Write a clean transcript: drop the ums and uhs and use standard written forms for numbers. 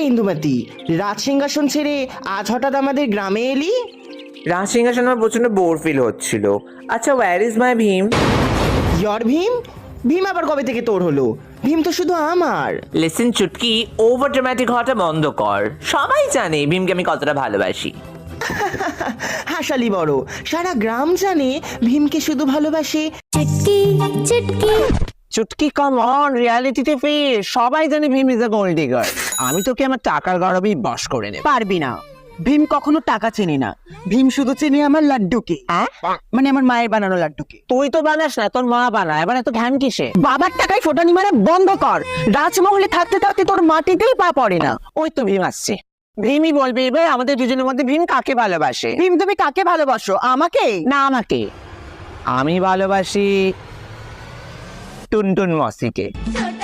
ইন্দুমতি, রাজ সিংহাসন ছেড়ে আজ হঠাৎ আমাদের গ্রামে এলি? রাজ সিংহাসন আমার প্রচন্ড বোর ফিল হচ্ছিল। আচ্ছা, where is my Bheem? Your Bheem? Bheem আবার কবে থেকে তোর হলো? ভীম তো শুধু আমার। লিসেন চুটকি, ওভার ড্রামাটিক হওয়াটা বন্ধ কর। সবাই জানে ভীমকে আমি কতটা ভালোবাসি। হাসালি বড়, সারা গ্রাম জানে ভীমকে শুধু ভালোবাসে। চুটকি চুটকি চুটকি কাম অন, রিয়ালিটিতে ফির। সবাই জানে Bheem is a gold digger. আমি তোকে আমার টাকার গরবেই বশ করে নেব। পারবি না। ভীম কখনো টাকা চেনে না, ভীম শুধু চেনে আমার লাড্ডুকে, মানে আমার মায়ের বানানো লাড্ডুকে। তুই তো বানাস না, তোর মা বানায়। এবার এত ঘ্যান কিসে? বাবার টাকায় ফোটানি মারা বন্ধ কর। রাজমহলে থাকতে থাকতে তোর মাটিতেই পা পড়ে না। ওই তো ভীম আসছে। ভীমই বলবে এবার আমাদের দুজনের মধ্যে ভীম কাকে ভালোবাসে। ভীম, তুমি কাকে ভালোবাসো? আমাকে না, আমাকে। আমি ভালোবাসি টুনটুন মসিকে। ছোট